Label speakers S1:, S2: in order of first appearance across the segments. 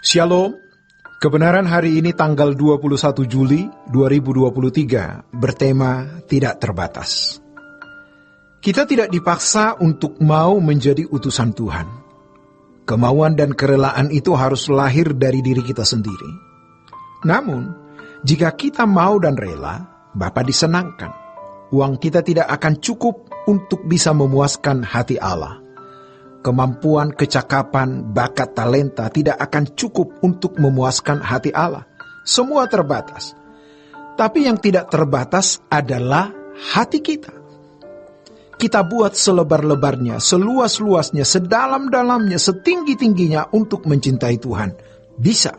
S1: Shalom, kebenaran hari ini tanggal 21 Juli 2023 bertema tidak terbatas. Kita tidak dipaksa untuk mau menjadi utusan Tuhan. Kemauan dan kerelaan itu harus lahir dari diri kita sendiri. Namun, jika kita mau dan rela, Bapa disenangkan. Uang kita tidak akan cukup untuk bisa memuaskan hati Allah. Kemampuan, kecakapan, bakat, talenta tidak akan cukup untuk memuaskan hati Allah. Semua terbatas. Tapi yang tidak terbatas adalah hati kita. Kita buat selebar-lebarnya, seluas-luasnya, sedalam-dalamnya, setinggi-tingginya untuk mencintai Tuhan. Bisa.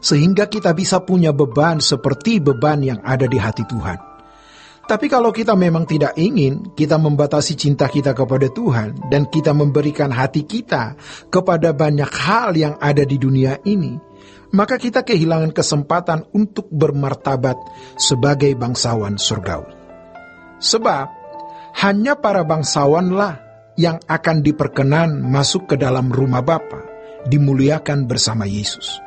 S1: Sehingga kita bisa punya beban seperti beban yang ada di hati Tuhan. Tapi kalau kita memang tidak ingin, kita membatasi cinta kita kepada Tuhan, dan kita memberikan hati kita kepada banyak hal yang ada di dunia ini, maka kita kehilangan kesempatan untuk bermartabat sebagai bangsawan surgawi. Sebab, hanya para bangsawanlah yang akan diperkenan masuk ke dalam rumah Bapa, dimuliakan bersama Yesus.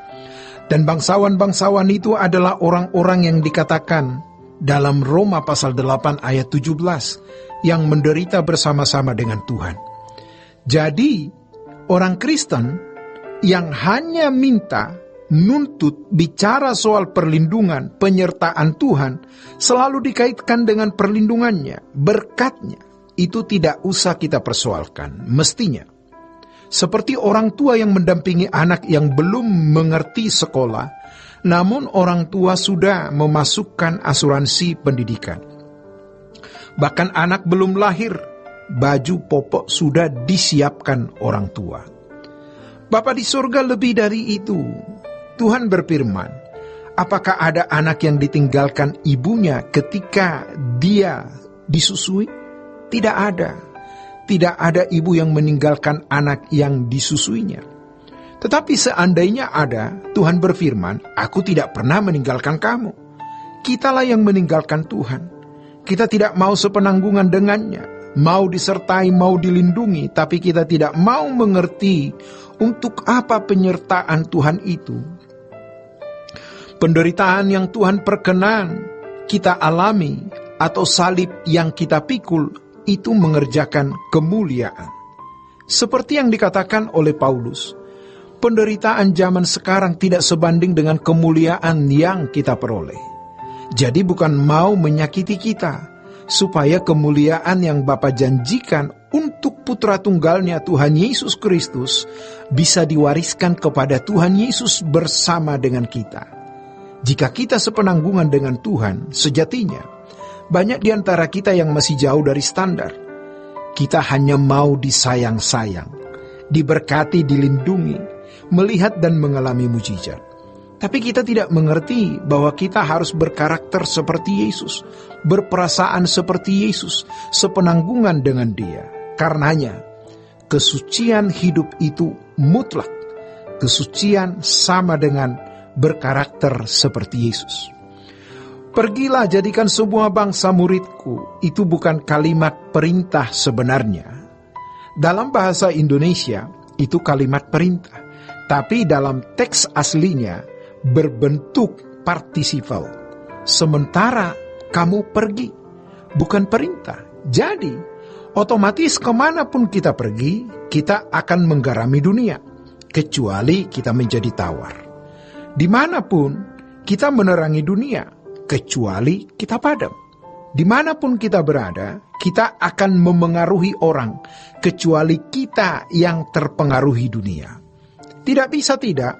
S1: Dan bangsawan-bangsawan itu adalah orang-orang yang dikatakan dalam Roma pasal 8 ayat 17, yang menderita bersama-sama dengan Tuhan. Jadi, orang Kristen yang hanya minta, nuntut, bicara soal perlindungan, penyertaan Tuhan, selalu dikaitkan dengan perlindungannya, berkatnya. Itu tidak usah kita persoalkan, mestinya. Seperti orang tua yang mendampingi anak yang belum mengerti sekolah, namun orang tua sudah memasukkan asuransi pendidikan. Bahkan anak belum lahir, baju popok sudah disiapkan orang tua. Bapa di surga lebih dari itu. Tuhan berfirman, apakah ada anak yang ditinggalkan ibunya ketika dia disusui? Tidak ada. Tidak ada ibu yang meninggalkan anak yang disusuinya. Tetapi seandainya ada, Tuhan berfirman, aku tidak pernah meninggalkan kamu. Kitalah yang meninggalkan Tuhan. Kita tidak mau sepenanggungan dengannya, mau disertai, mau dilindungi, tapi kita tidak mau mengerti untuk apa penyertaan Tuhan itu. Penderitaan yang Tuhan perkenan kita alami, atau salib yang kita pikul, itu mengerjakan kemuliaan. Seperti yang dikatakan oleh Paulus, penderitaan zaman sekarang tidak sebanding dengan kemuliaan yang kita peroleh. Jadi bukan mau menyakiti kita, supaya kemuliaan yang Bapa janjikan untuk putra tunggalnya Tuhan Yesus Kristus bisa diwariskan kepada Tuhan Yesus bersama dengan kita. Jika kita sepenanggungan dengan Tuhan, sejatinya banyak di antara kita yang masih jauh dari standar. Kita hanya mau disayang-sayang, diberkati, dilindungi, melihat dan mengalami mujizat. Tapi kita tidak mengerti bahwa kita harus berkarakter seperti Yesus, berperasaan seperti Yesus, sepenanggungan dengan Dia. Karenanya, kesucian hidup itu mutlak. Kesucian sama dengan berkarakter seperti Yesus. Pergilah jadikan semua bangsa muridku, itu bukan kalimat perintah sebenarnya. Dalam bahasa Indonesia, itu kalimat perintah. Tapi dalam teks aslinya berbentuk partisipal. Sementara kamu pergi, bukan perintah. Jadi, otomatis kemanapun kita pergi, kita akan menggarami dunia. Kecuali kita menjadi tawar. Dimanapun kita menerangi dunia, kecuali kita padam. Dimanapun kita berada, kita akan memengaruhi orang, kecuali kita yang terpengaruhi dunia. Tidak bisa tidak,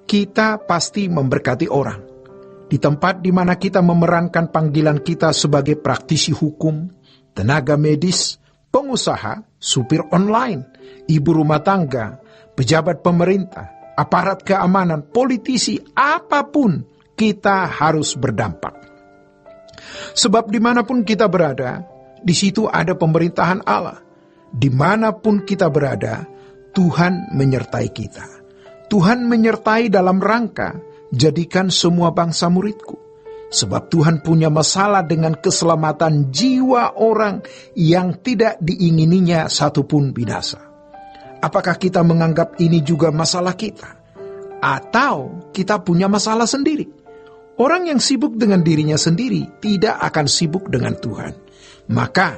S1: kita pasti memberkati orang. Di tempat di mana kita memerankan panggilan kita sebagai praktisi hukum, tenaga medis, pengusaha, supir online, ibu rumah tangga, pejabat pemerintah, aparat keamanan, politisi, apapun, kita harus berdampak. Sebab dimanapun kita berada, di situ ada pemerintahan Allah. Dimanapun kita berada, Tuhan menyertai kita. Tuhan menyertai dalam rangka, jadikan semua bangsa muridku. Sebab Tuhan punya masalah dengan keselamatan jiwa orang yang tidak diingininya satupun binasa. Apakah kita menganggap ini juga masalah kita? atau kita punya masalah sendiri. Orang yang sibuk dengan dirinya sendiri tidak akan sibuk dengan Tuhan. Maka,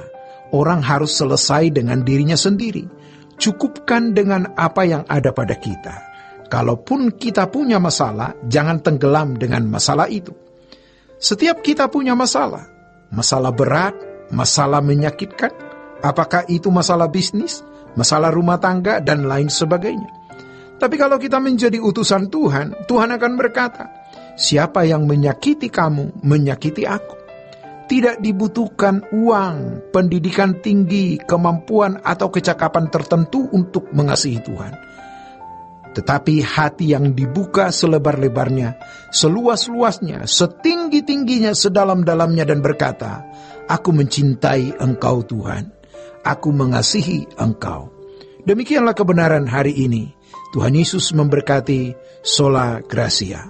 S1: orang harus selesai dengan dirinya sendiri. Cukupkan dengan apa yang ada pada kita. Kalaupun kita punya masalah, jangan tenggelam dengan masalah itu. Setiap kita punya masalah. Masalah berat, masalah menyakitkan. Apakah itu masalah bisnis, masalah rumah tangga, dan lain sebagainya. Tapi kalau kita menjadi utusan Tuhan, Tuhan akan berkata, siapa yang menyakiti kamu, menyakiti aku. Tidak dibutuhkan uang, pendidikan tinggi, kemampuan atau kecakapan tertentu untuk mengasihi Tuhan. Tetapi hati yang dibuka selebar-lebarnya, seluas-luasnya, setinggi-tingginya, sedalam-dalamnya dan berkata, aku mencintai Engkau Tuhan, aku mengasihi Engkau. Demikianlah kebenaran hari ini. Tuhan Yesus memberkati. Sola Gracia.